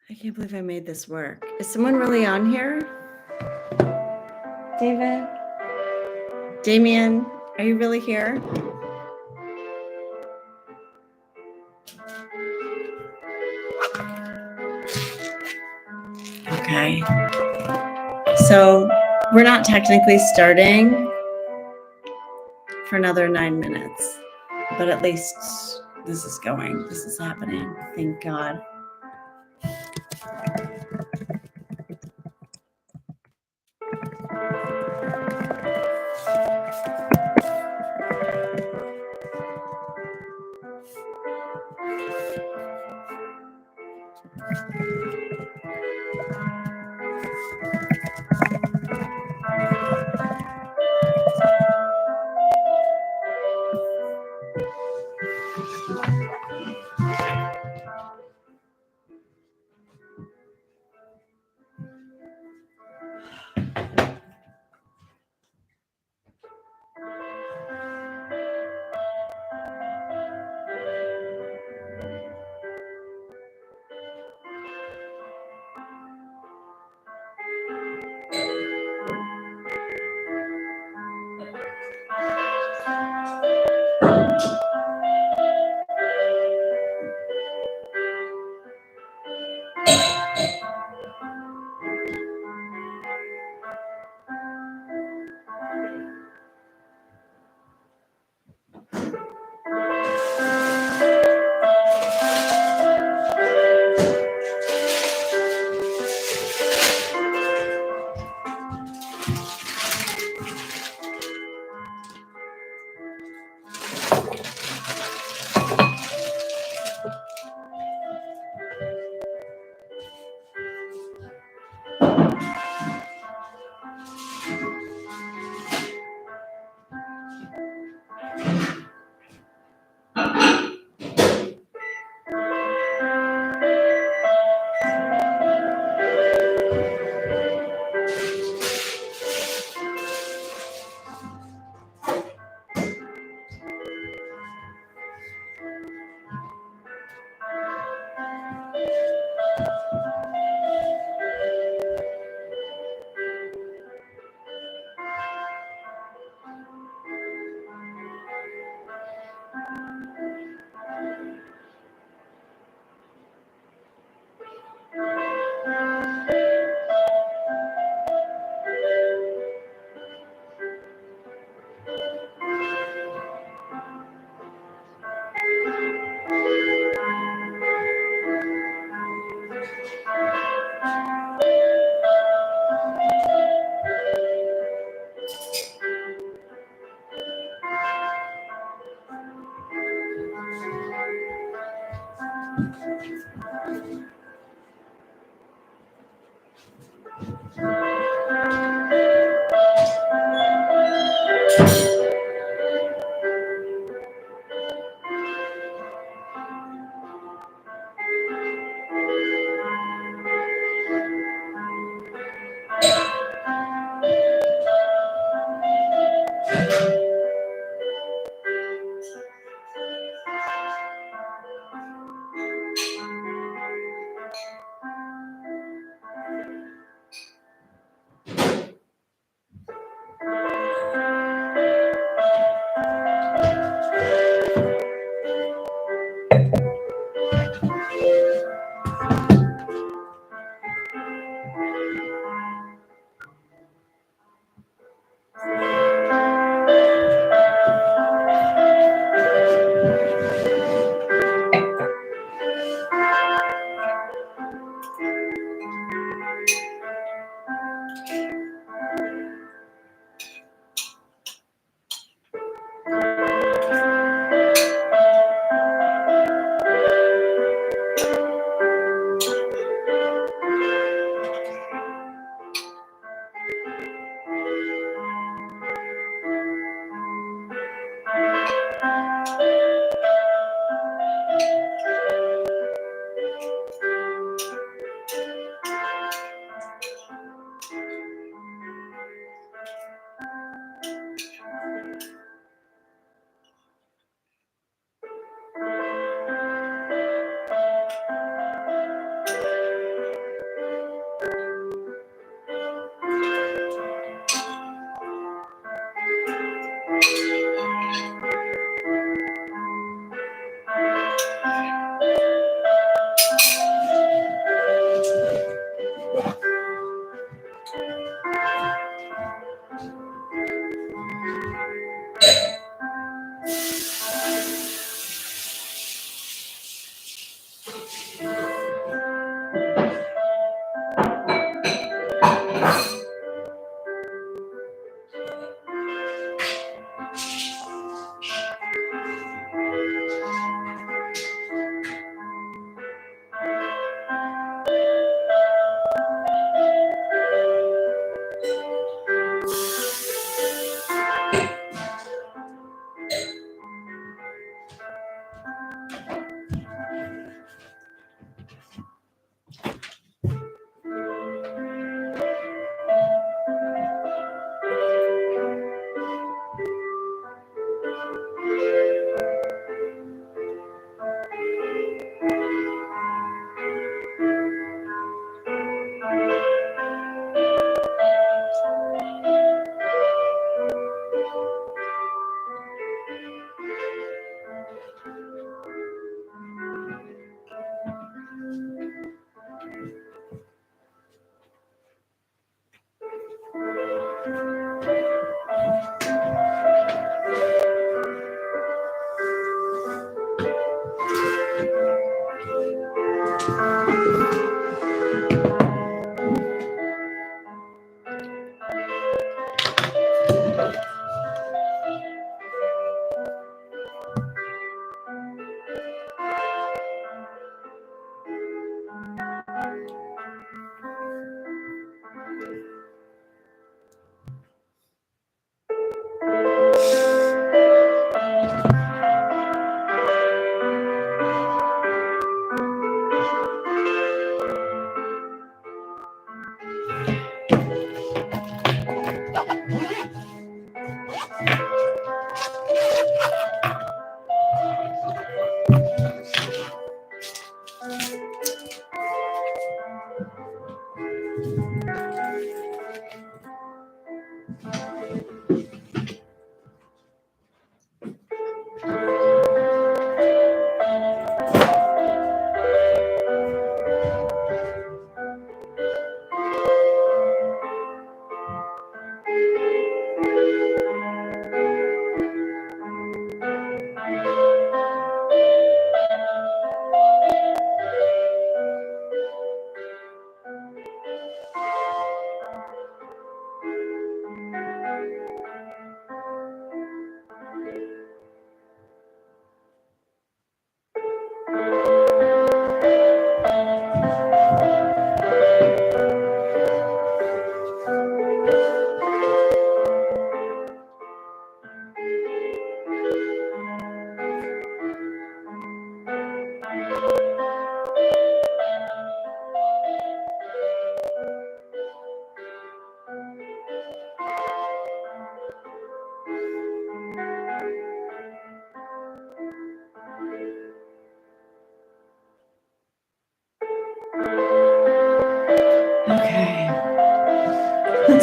I can't believe I made this work. Is someone really on here? David? Damien, are you really here? Okay. So we're not technically starting for another 9 minutes, but at least this is going. This is happening. Thank God.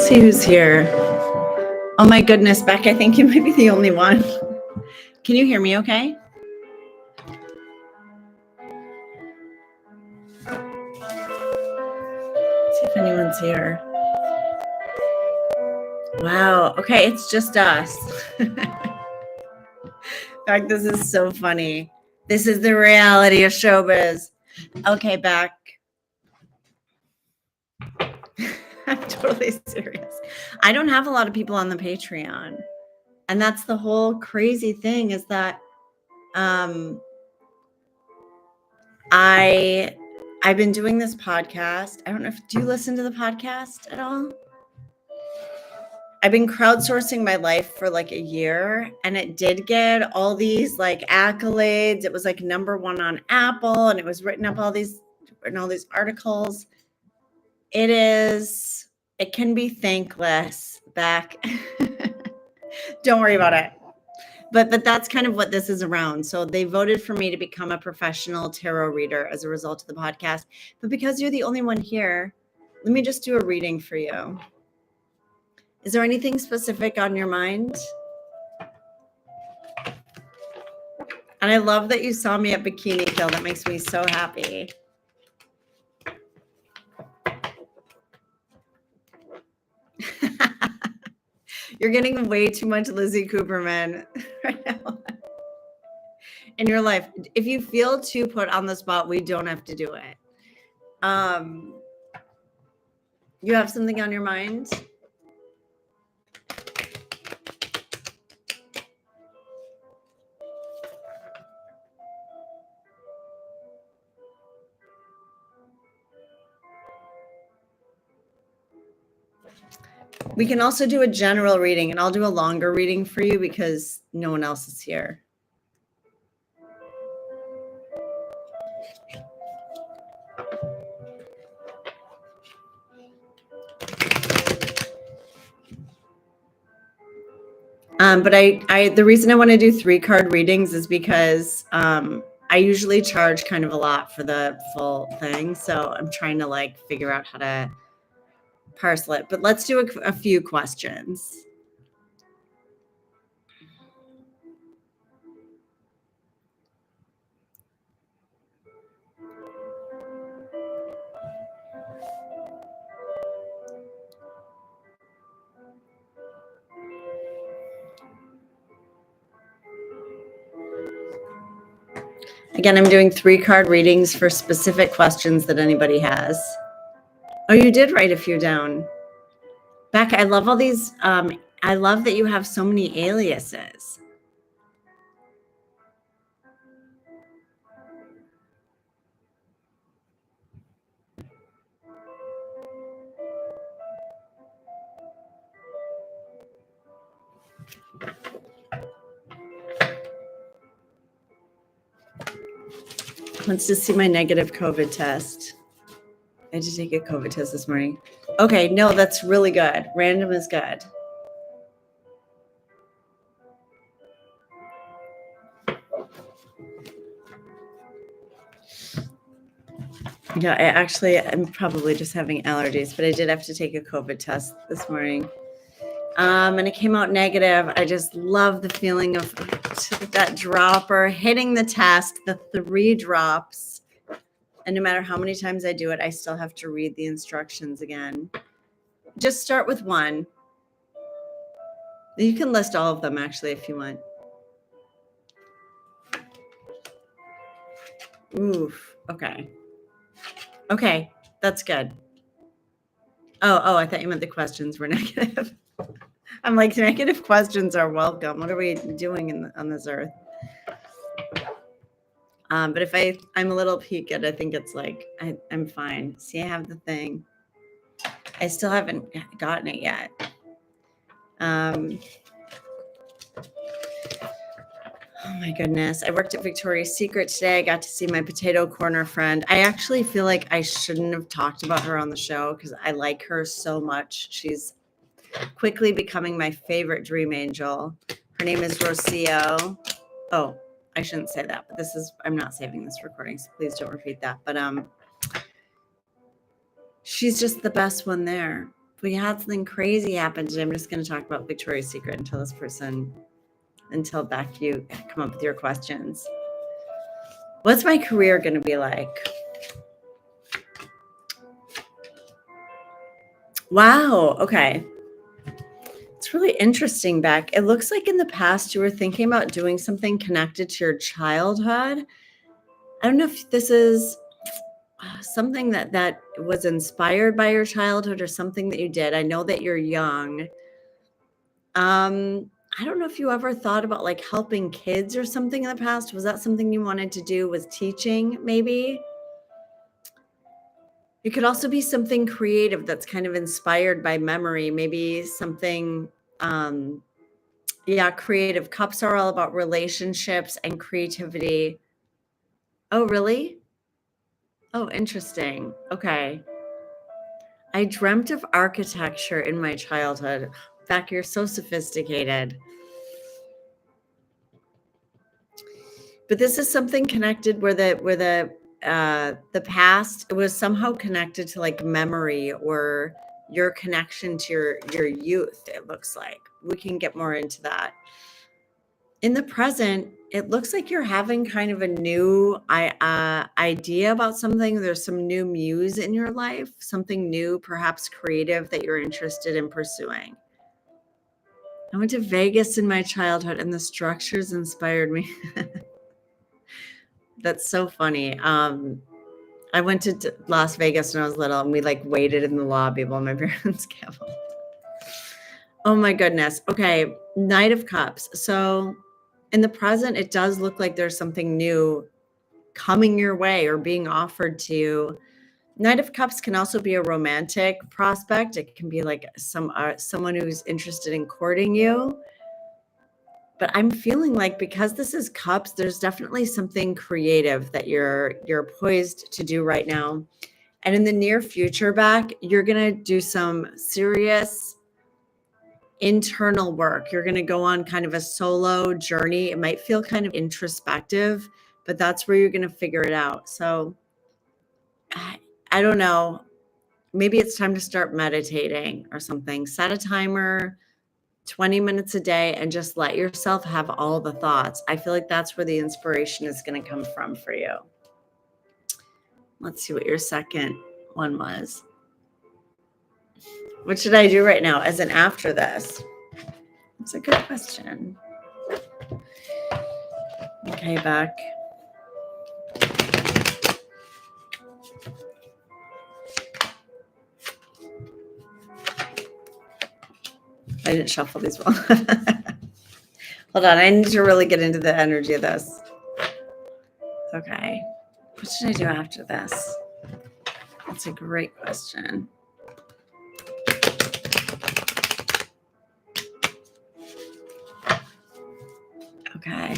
see who's here. Oh my goodness, Beck, I think you might be the only one. Can you hear me okay? Let's see if anyone's here. Wow. Okay, it's just us. In fact, this is so funny. This is the reality of showbiz. Okay, Beck. I'm totally serious. I don't have a lot of people on the Patreon. And that's the whole crazy thing is that I've been doing this podcast. I don't know do you listen to the podcast at all? I've been crowdsourcing my life for like a year, and it did get all these like accolades. It was like #1 on Apple, and it was written up all these articles. It can be thankless, Beck. Don't worry about it. But that's kind of what this is around. So they voted for me to become a professional tarot reader as a result of the podcast. But because you're the only one here, let me just do a reading for you. Is there anything specific on your mind? And I love that you saw me at Bikini Kill. That makes me so happy. You're getting way too much Lizzy Cooperman right now in your life. If you feel too put on the spot, we don't have to do it. You have something on your mind? We can also do a general reading, and I'll do a longer reading for you because no one else is here. But the reason I want to do 3-card readings is because I usually charge kind of a lot for the full thing. So I'm trying to like figure out how to parcel it. But let's do a few questions. Again, I'm doing 3-card readings for specific questions that anybody has. Oh, you did write a few down. Beck, I love all these. I love that you have so many aliases. Let's just see my negative COVID test. I had to take a COVID test this morning. Okay, no, that's really good. Random is good. Yeah, I'm probably just having allergies, but I did have to take a COVID test this morning. And it came out negative. I just love the feeling of that dropper hitting the test, the 3 drops. And no matter how many times I do it, I still have to read the instructions again. Just start with 1. You can list all of them actually if you want. Oof. Okay. Okay, that's good. Oh, I thought you meant the questions were negative. I'm like, negative questions are welcome. What are we doing on this earth? But if I'm a little peaked, I think it's like, I'm fine. See, I have the thing. I still haven't gotten it yet. Oh my goodness. I worked at Victoria's Secret today. I got to see my potato corner friend. I actually feel like I shouldn't have talked about her on the show because I like her so much. She's quickly becoming my favorite dream angel. Her name is Rocio. Oh, I shouldn't say that, but I'm not saving this recording, so please don't repeat that. But she's just the best one there. we had something crazy happen today. I'm just going to talk about Victoria's Secret until Beck, you come up with your questions. What's my career going to be like? Wow. Okay. It's really interesting, Beck. It looks like in the past you were thinking about doing something connected to your childhood. I don't know if this is something that was inspired by your childhood or something that you did. I know that you're young. I don't know if you ever thought about like helping kids or something in the past. Was that something you wanted to do? Was teaching maybe? It could also be something creative that's kind of inspired by memory, maybe something creative. Cups are all about relationships and creativity. Oh, really? Oh, interesting. Okay. I dreamt of architecture in my childhood. Beck, you're so sophisticated. But this is something connected where the past was somehow connected to like memory or your connection to your youth. It looks like we can get more into that. In the present, it looks like you're having kind of a new idea about something. There's some new muse in your life, something new, perhaps creative, that you're interested in pursuing. I went to Vegas in my childhood and the structures inspired me. That's so funny. I went to Las Vegas when I was little and we like waited in the lobby while my parents gambled. Oh my goodness. Okay. Knight of Cups. So in the present, it does look like there's something new coming your way or being offered to you. Knight of Cups can also be a romantic prospect. It can be like someone who's interested in courting you. But I'm feeling like because this is cups, there's definitely something creative that you're poised to do right now. And in the near future, Beck, you're going to do some serious internal work. You're going to go on kind of a solo journey. It might feel kind of introspective, but that's where you're going to figure it out. So I don't know. Maybe it's time to start meditating or something. Set a timer, 20 minutes a day, and just let yourself have all the thoughts. I feel like that's where the inspiration is going to come from for you. Let's see what your second one was. What should I do right now as an after this? That's a good question. Okay, Beck. I didn't shuffle these well. Hold on. I need to really get into the energy of this. Okay. What should I do after this? That's a great question. Okay.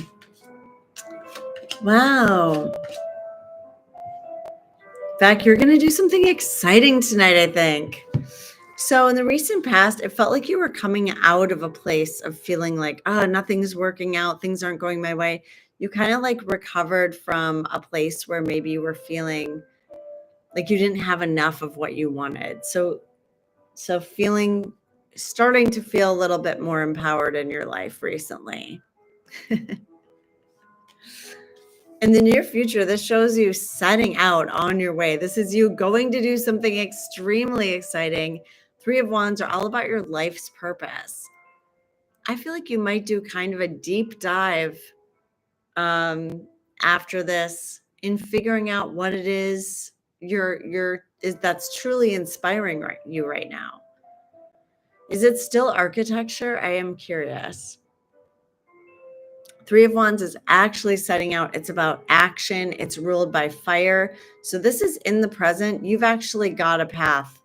Wow. Beck, you're going to do something exciting tonight, I think. So in the recent past, it felt like you were coming out of a place of feeling like, oh, nothing's working out. Things aren't going my way. You kind of like recovered from a place where maybe you were feeling like you didn't have enough of what you wanted. So starting to feel a little bit more empowered in your life recently. In the near future, this shows you setting out on your way. This is you going to do something extremely exciting. 3 of Wands are all about your life's purpose. I feel like you might do kind of a deep dive after this in figuring out what it is that's truly inspiring you right now. Is it still architecture? I am curious. 3 of Wands is actually setting out. It's about action. It's ruled by fire. So this is in the present. You've actually got a path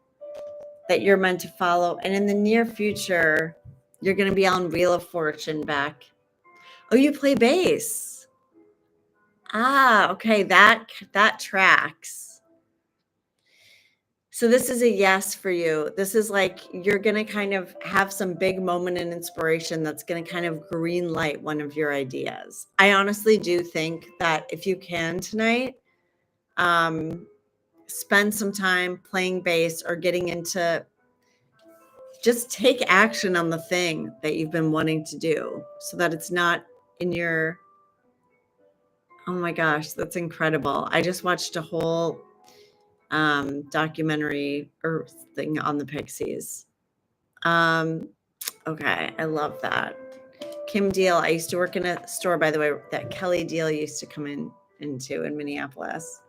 that you're meant to follow. And in the near future, you're going to be on Wheel of Fortune, Beck. Oh, you play bass. Ah, okay. That tracks. So this is a yes for you. This is like you're going to kind of have some big moment and inspiration that's going to kind of green light one of your ideas. I honestly do think that if you can tonight, spend some time playing bass or getting into just take action on the thing that you've been wanting to do so that it's not in your, oh my gosh, that's incredible. I just watched a whole documentary or thing on the Pixies. Okay, I love that. Kim Deal, I used to work in a store, by the way, that Kelly Deal used to come into in Minneapolis.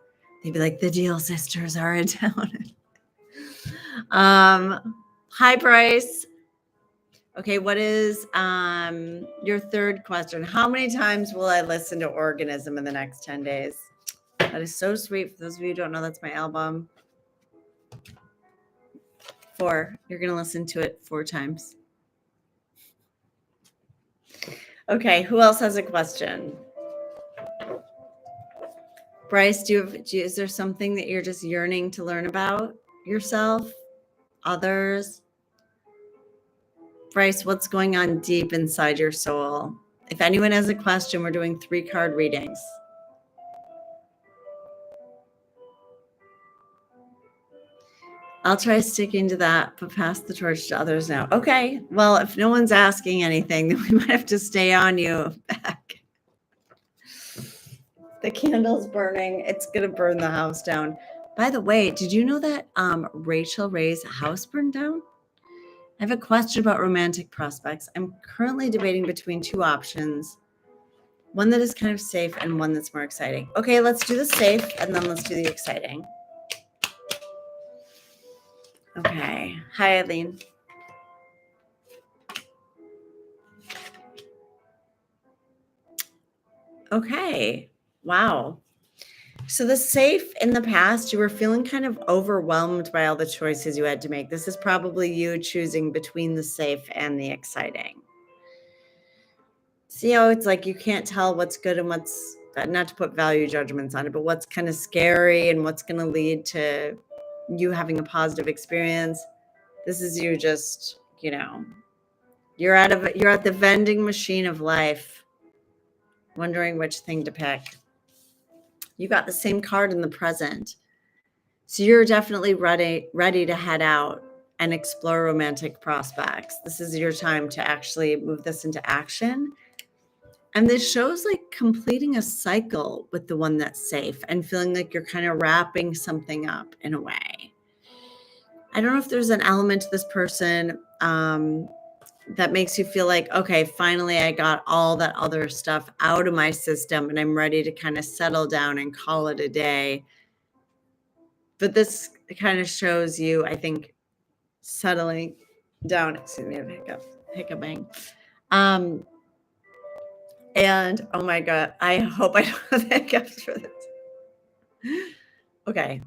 They'd be like, the Deal sisters are in town. Hi, Bryce. Okay, what is your third question? How many times will I listen to Organism in the next 10 days? That is so sweet. For those of you who don't know, that's my album. 4. You're going to listen to it 4 times. Okay, who else has a question? Bryce, is there something that you're just yearning to learn about yourself, others? Bryce, what's going on deep inside your soul? If anyone has a question, we're doing 3 card readings. I'll try sticking to that, but pass the torch to others now. Okay, well, if no one's asking anything, then we might have to stay on you back. The candle's burning. It's going to burn the house down. By the way, did you know that Rachel Ray's house burned down? I have a question about romantic prospects. I'm currently debating between 2 options. One that is kind of safe and one that's more exciting. Okay, let's do the safe and then let's do the exciting. Okay. Hi, Eileen. Okay. Wow. So the safe, in the past, you were feeling kind of overwhelmed by all the choices you had to make. This is probably you choosing between the safe and the exciting. See how it's like you can't tell what's good and what's, not to put value judgments on it, but what's kind of scary and what's going to lead to you having a positive experience. This is you just, you're at the vending machine of life, wondering which thing to pick. You got the same card in the present. So you're definitely ready to head out and explore romantic prospects. This is your time to actually move this into action. And this shows like completing a cycle with the one that's safe and feeling like you're kind of wrapping something up in a way. I don't know if there's an element to this person that makes you feel like, okay, finally I got all that other stuff out of my system and I'm ready to kind of settle down and call it a day. But this kind of shows you, I think, settling down. Excuse me, hiccuping. And oh my God, I hope I don't have hiccups for this. Okay,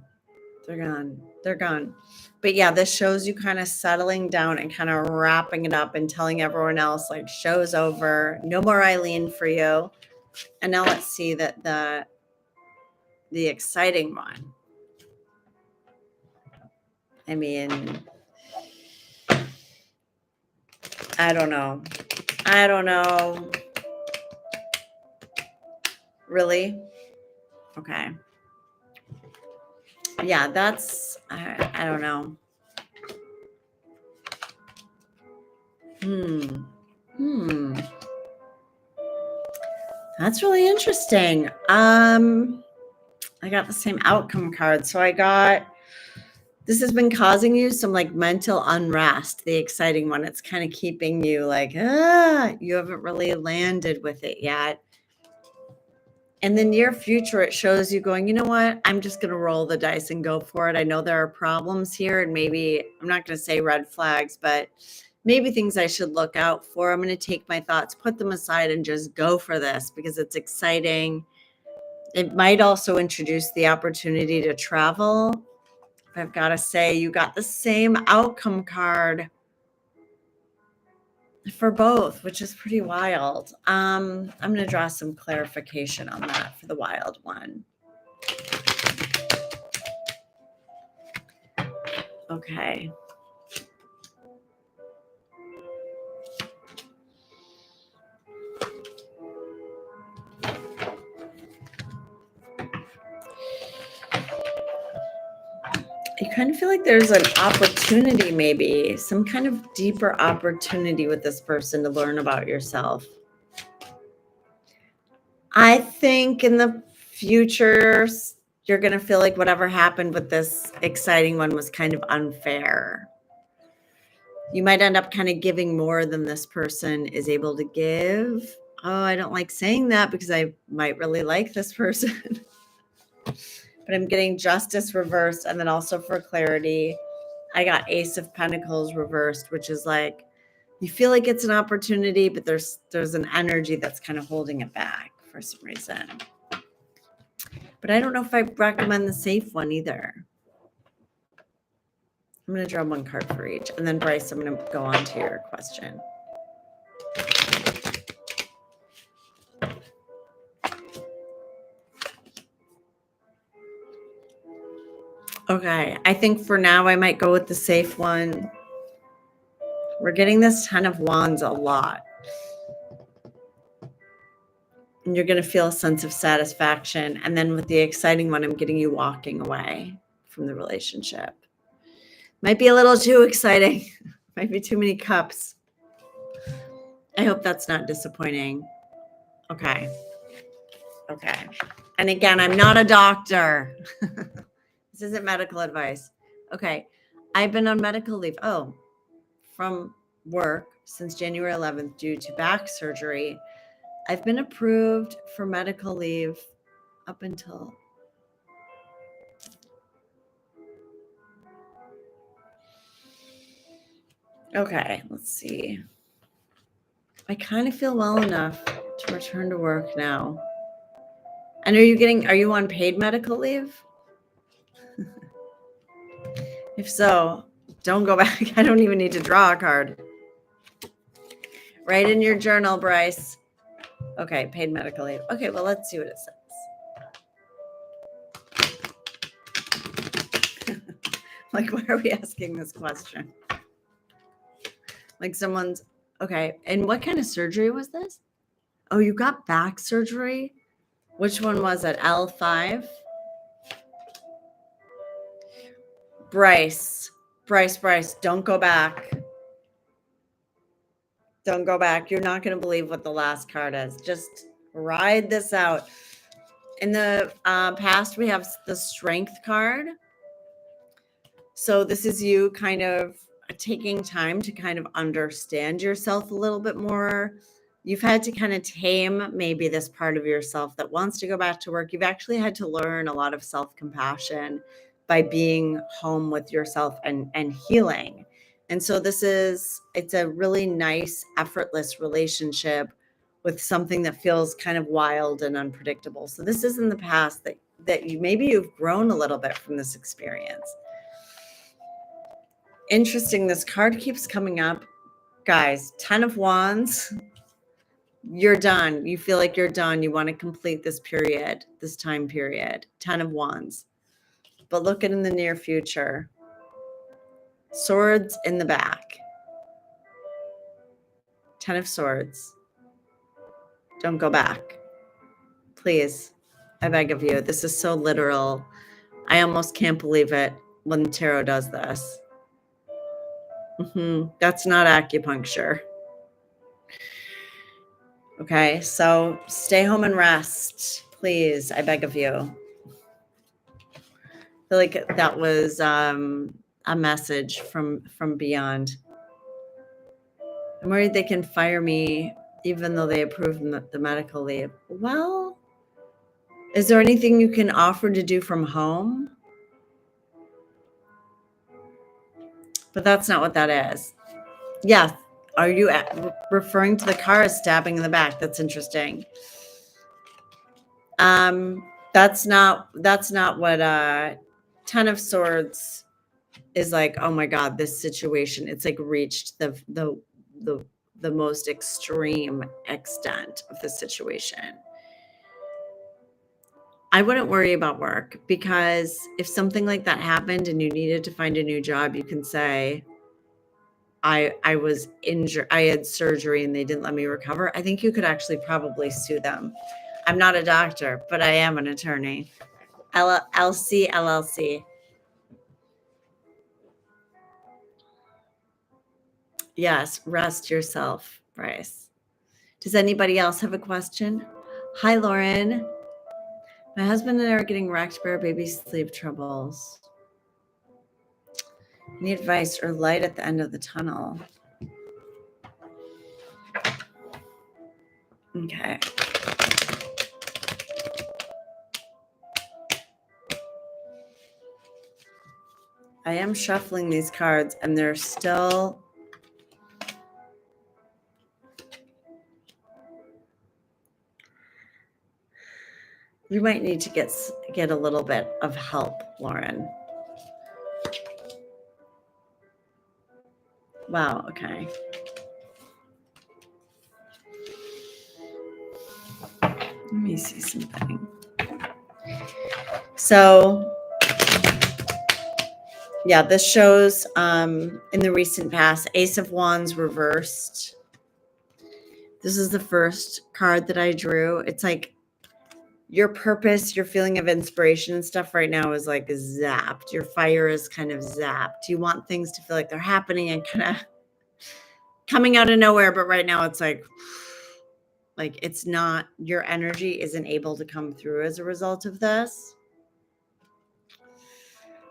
they're gone. They're gone. But yeah, this shows you kind of settling down and kind of wrapping it up and telling everyone else like show's over. No more Eileen for you. And now let's see that the exciting one. I mean, I don't know. Really? Okay. Yeah, that's, I don't know. That's really interesting. I got the same outcome card. So this has been causing you some like mental unrest, the exciting one. It's kind of keeping you like, you haven't really landed with it yet. In the near future, it shows you going, you know what? I'm just going to roll the dice and go for it. I know there are problems here and maybe, I'm not going to say red flags, but maybe things I should look out for. I'm going to take my thoughts, put them aside and just go for this because it's exciting. It might also introduce the opportunity to travel. I've got to say, you got the same outcome card for both, which is pretty wild. I'm going to draw some clarification on that for the wild one. Okay. You kind of feel like there's an opportunity, maybe some kind of deeper opportunity with this person to learn about yourself. I think in the future, you're going to feel like whatever happened with this exciting one was kind of unfair. You might end up kind of giving more than this person is able to give. Oh, I don't like saying that because I might really like this person. But I'm getting justice reversed. And then also for clarity, I got Ace of Pentacles reversed, which is like, you feel like it's an opportunity, but there's an energy that's kind of holding it back for some reason. But I don't know if I recommend the safe one either. I'm going to draw one card for each. And then Bryce, I'm going to go on to your question. Okay, I think for now I might go with the safe one. We're getting this 10 of Wands a lot. And you're going to feel a sense of satisfaction. And then with the exciting one, I'm getting you walking away from the relationship. Might be a little too exciting. Might be too many cups. I hope that's not disappointing. Okay. Okay. And again, I'm not a doctor. This isn't medical advice. Okay. I've been on medical leave. Oh, from work since January 11th due to back surgery. I've been approved for medical leave up until okay, let's see. I kind of feel well enough to return to work now. And are you on paid medical leave? If so, don't go back. I don't even need to draw a card. Write in your journal, Bryce. Okay, paid medical leave. Okay, well, let's see what it says. Like, why are we asking this question? Like someone's, okay. And what kind of surgery was this? Oh, you got back surgery? Which one was it? L5? Bryce, don't go back. Don't go back. You're not going to believe what the last card is. Just ride this out. In the past, we have the Strength card. So this is you kind of taking time to kind of understand yourself a little bit more. You've had to kind of tame maybe this part of yourself that wants to go back to work. You've actually had to learn a lot of self-compassion by being home with yourself and healing. And so it's a really nice, effortless relationship with something that feels kind of wild and unpredictable. So this is in the past that you've grown a little bit from this experience. Interesting. This card keeps coming up. Guys, 10 of Wands. You're done. You feel like you're done. You want to complete this period, this time period. 10 of Wands. But look at in the near future. Swords in the back. 10 of Swords. Don't go back. Please. I beg of you. This is so literal. I almost can't believe it when the tarot does this. That's not acupuncture. Okay, so stay home and rest, please. I beg of you. I feel like that was a message from beyond. I'm worried they can fire me even though they approved the medical leave. Well, is there anything you can offer to do from home? But that's not what that is. Yeah. Are you referring to the car as stabbing in the back? That's interesting. That's not what 10 of Swords is like. Oh my God, this situation, it's like reached the most extreme extent of the situation. I wouldn't worry about work, because if something like that happened and you needed to find a new job, you can say, I was injured, I had surgery and they didn't let me recover. I think you could actually probably sue them. I'm not a doctor, but I am an attorney. LLC. Yes, rest yourself, Bryce. Does anybody else have a question? Hi, Lauren. My husband and I are getting wrecked by our baby's sleep troubles. Any advice or light at the end of the tunnel? Okay. I am shuffling these cards and they're still... You might need to get a little bit of help, Lauren. Wow, okay. Let me see something. So, yeah, this shows in the recent past, Ace of Wands reversed. This is the first card that I drew. It's like your purpose, your feeling of inspiration and stuff right now is like zapped. Your fire is kind of zapped. You want things to feel like they're happening and kind of coming out of nowhere. But right now it's like it's not, your energy isn't able to come through as a result of this.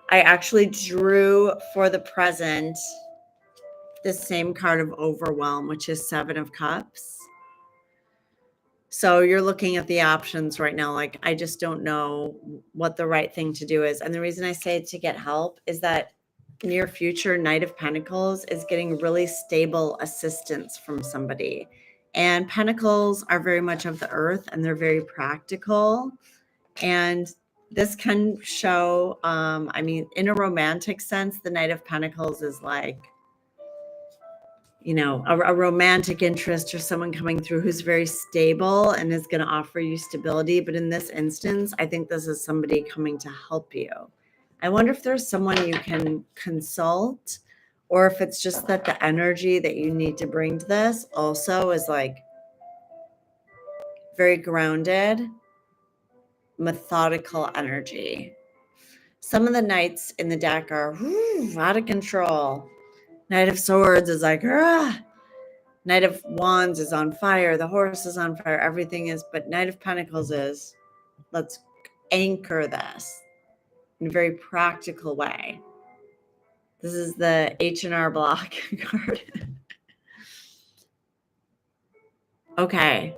I actually drew for the present this same card of overwhelm, which is 7 of Cups. So you're looking at the options right now. Like, I just don't know what the right thing to do is. And the reason I say to get help is that near future Knight of Pentacles is getting really stable assistance from somebody. And Pentacles are very much of the earth and they're very practical. And this can show, I mean, in a romantic sense, the Knight of Pentacles is like, you know, a romantic interest or someone coming through who's very stable and is going to offer you stability. But in this instance, I think this is somebody coming to help you. I wonder if there's someone you can consult, or if it's just that the energy that you need to bring to this also is like very grounded, methodical energy. Some of the knights in the deck are out of control. Knight of Swords is like, Knight of Wands is on fire. The horse is on fire. Everything is, but Knight of Pentacles is, let's anchor this in a very practical way. This is the H&R Block card. Okay.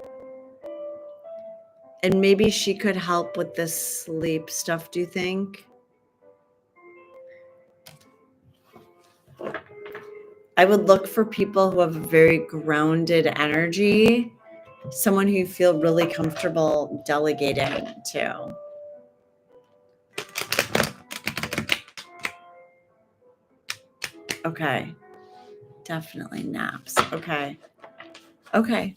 And maybe she could help with this sleep stuff, do you think? I would look for people who have a very grounded energy, someone who you feel really comfortable delegating to. Okay. Definitely naps. Okay. Okay.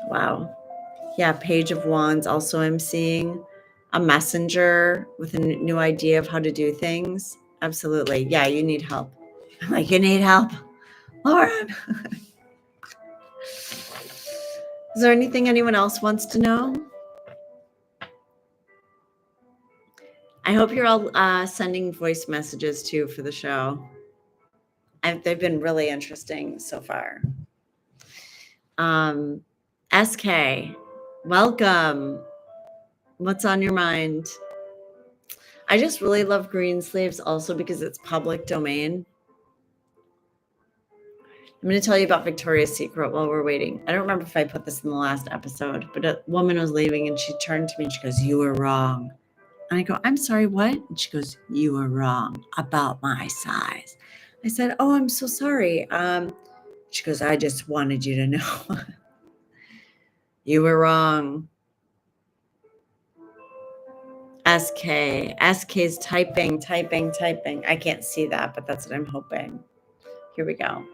Wow. Yeah, Page of Wands. Also, I'm seeing a messenger with a new idea of how to do things. Absolutely. Yeah, you need help. I'm like, you need help, Lauren. Is there anything anyone else wants to know? I hope you're all sending voice messages too for the show. They've been really interesting so far. SK, welcome. What's on your mind? I just really love green sleeves also because it's public domain. I'm going to tell you about Victoria's Secret while we're waiting. I don't remember if I put this in the last episode, but a woman was leaving and she turned to me and she goes, "You were wrong." And I go, "I'm sorry, what?" And she goes, "You were wrong about my size." I said, "Oh, I'm so sorry." She goes, "I just wanted you to know." You were wrong. SK's typing. I can't see that, but that's what I'm hoping. Here we go.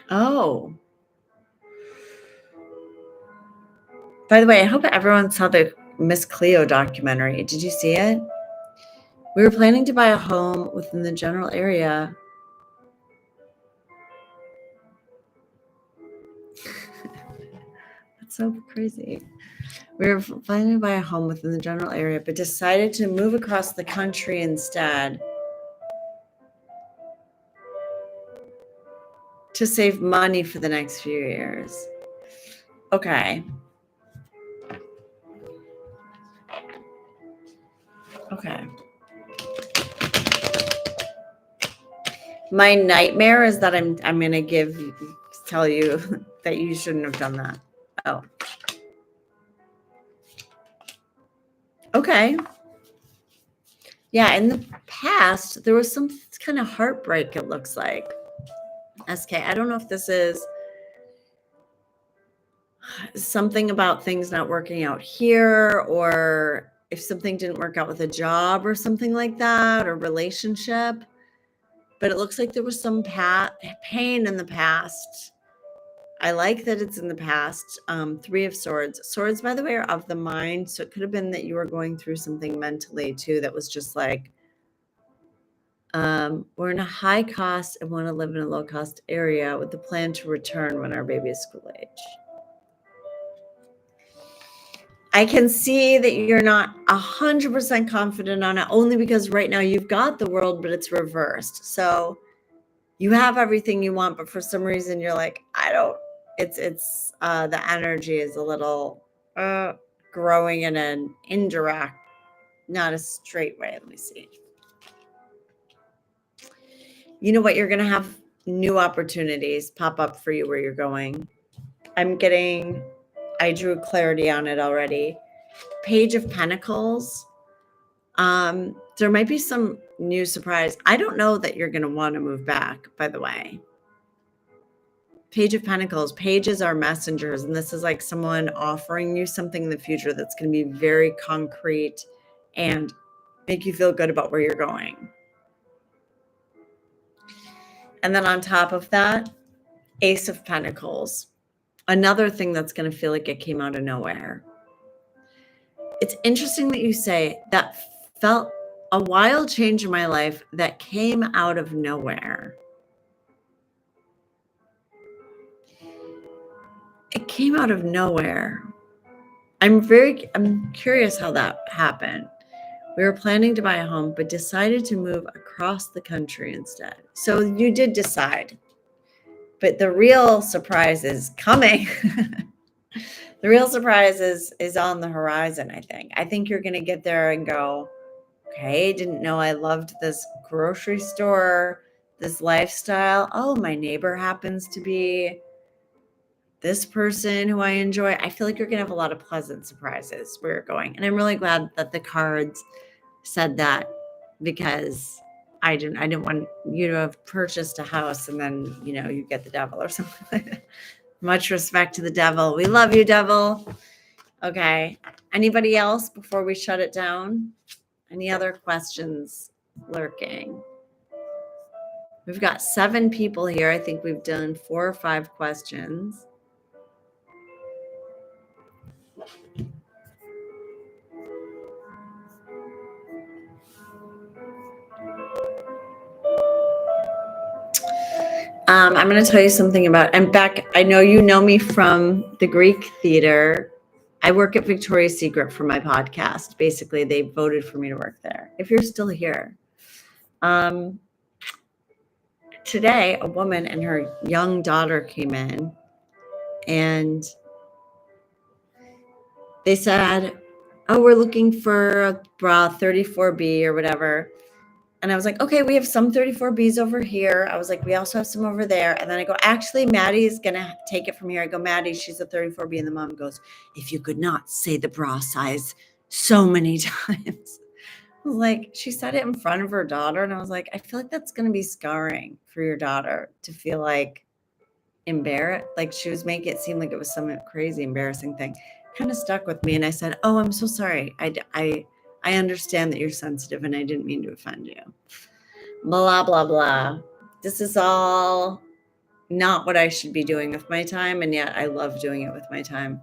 Oh. By the way, I hope everyone saw the Miss Cleo documentary. Did you see it? We were planning to buy a home within the general area. That's so crazy. We were planning to buy a home within the general area, but decided to move across the country instead. to save money for the next few years. Okay. Okay. My nightmare is that I'm going to tell you that you shouldn't have done that. Oh. Okay. Yeah, in the past, there was some kind of heartbreak, it looks like. SK, I don't know if this is something about things not working out here, or if something didn't work out with a job or something like that, or relationship. But it looks like there was some pain in the past. I like that it's in the past. 3 of Swords. Swords, by the way, are of the mind. So it could have been that you were going through something mentally too that was just like, we're in a high cost and want to live in a low cost area with the plan to return when our baby is school age. I can see that you're not 100% confident on it, only because right now you've got the world, but it's reversed. So you have everything you want, but for some reason you're like, it's the energy is a little growing in an indirect, not a straight way. Let me see. You know what? You're going to have new opportunities pop up for you where you're going. I drew clarity on it already. Page of Pentacles. There might be some new surprise. I don't know that you're going to want to move back, by the way. Page of Pentacles. Pages are messengers, and this is like someone offering you something in the future that's going to be very concrete and make you feel good about where you're going. And then on top of that, Ace of Pentacles. Another thing that's going to feel like it came out of nowhere. It's interesting that you say that felt a wild change in my life that came out of nowhere. It came out of nowhere. I'm curious how that happened. We were planning to buy a home, but decided to move across the country instead. So you did decide, but the real surprise is coming. The real surprise is on the horizon, I think. I think you're going to get there and go, okay, didn't know I loved this grocery store, this lifestyle. Oh, my neighbor happens to be this person who I enjoy. I feel like you're going to have a lot of pleasant surprises where you're going. And I'm really glad that the cards said that, because I didn't want you to have purchased a house and then, you get the devil or something like that. Much respect to the devil. We love you, devil. Okay. Anybody else before we shut it down? Any other questions lurking? We've got 7 people here. I think we've done 4 or 5 questions. I'm going to tell you something about, and Beck, I know you know me from the Greek theater. I work at Victoria's Secret for my podcast. Basically, they voted for me to work there. If you're still here. Today, a woman and her young daughter came in, and they said, oh, we're looking for a bra 34B or whatever. And I was like, okay, we have some 34Bs over here. I was like, we also have some over there. And then I go, actually, Maddie's going to take it from here. I go, Maddie, she's a 34B. And the mom goes, if you could not say the bra size so many times. I was like, she said it in front of her daughter. And I was like, I feel like that's going to be scarring for your daughter to feel like embarrassed. Like she was making it seem like it was some crazy embarrassing thing. Kind of stuck with me. And I said, oh, I'm so sorry. I understand that you're sensitive and I didn't mean to offend you. Blah, blah, blah. This is all not what I should be doing with my time. And yet I love doing it with my time.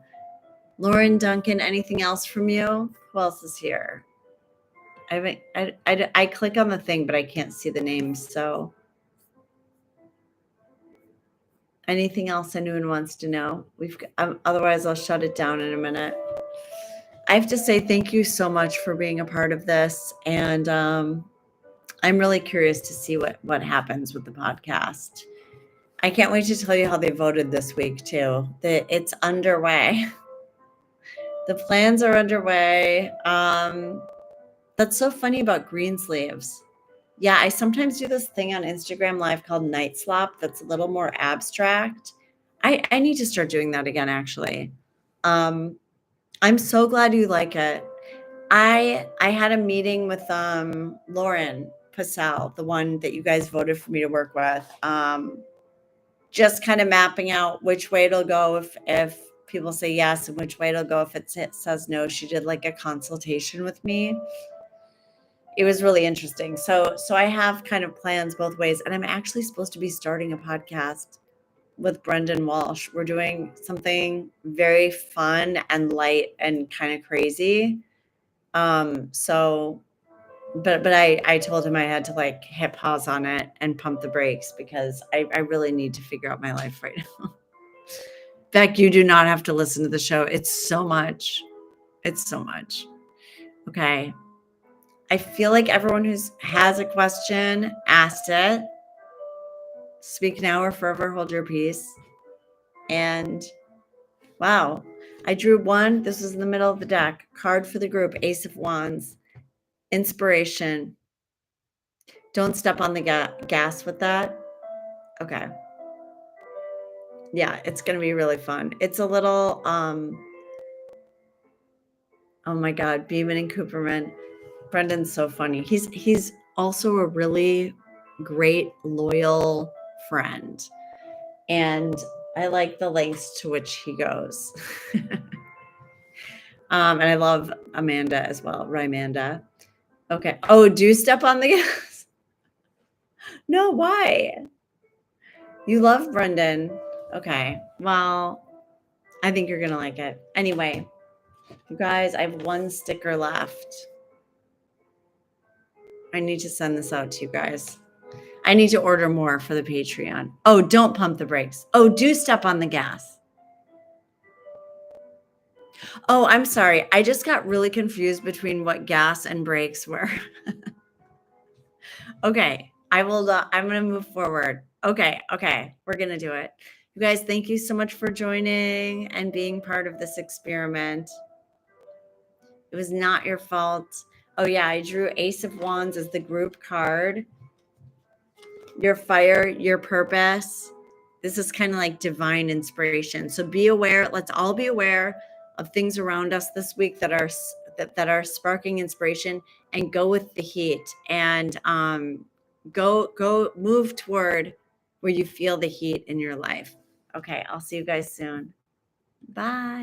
Lauren, Duncan, anything else from you? Who else is here? I click on the thing, but I can't see the names. So anything else anyone wants to know? Otherwise, I'll shut it down in a minute. I have to say thank you so much for being a part of this. And I'm really curious to see what happens with the podcast. I can't wait to tell you how they voted this week too. It's underway. The plans are underway. That's so funny about Greensleeves. Yeah, I sometimes do this thing on Instagram Live called Night Slop that's a little more abstract. I need to start doing that again, actually. I'm so glad you like it. I had a meeting with Lauren Passell, the one that you guys voted for me to work with. Just kind of mapping out which way it'll go if people say yes and which way it'll go if it says no. She did like a consultation with me. It was really interesting. So I have kind of plans both ways, and I'm actually supposed to be starting a podcast with Brendan Walsh. We're doing something very fun and light and kind of crazy. But I told him I had to like hit pause on it and pump the brakes because I really need to figure out my life right now. Beck, you do not have to listen to the show. It's so much. It's so much. Okay. I feel like everyone who has a question asked it. Speak now or forever hold your peace. And wow, I drew one. This was in the middle of the deck. Card for the group, Ace of Wands. Inspiration. Don't step on the gas with that. Okay. Yeah, it's going to be really fun. It's a little, oh my God, Beeman and Cooperman. Brendan's so funny. He's also a really great, loyal friend. And I like the lengths to which he goes. And I love Amanda as well, Rymanda. Okay. Oh, do step on the gas. No, why? You love Brendan. Okay. Well, I think you're going to like it. Anyway, you guys, I have one sticker left. I need to send this out to you guys. I need to order more for the Patreon. Oh, don't pump the brakes. Oh, do step on the gas. Oh, I'm sorry. I just got really confused between what gas and brakes were. Okay. I'm going to move forward. Okay. We're going to do it. You guys, thank you so much for joining and being part of this experiment. It was not your fault. Oh yeah, I drew Ace of Wands as the group card. Your fire, your purpose. This is kind of like divine inspiration. So be aware. Let's all be aware of things around us this week that are sparking inspiration, and go with the heat, and go move toward where you feel the heat in your life. Okay, I'll see you guys soon. Bye.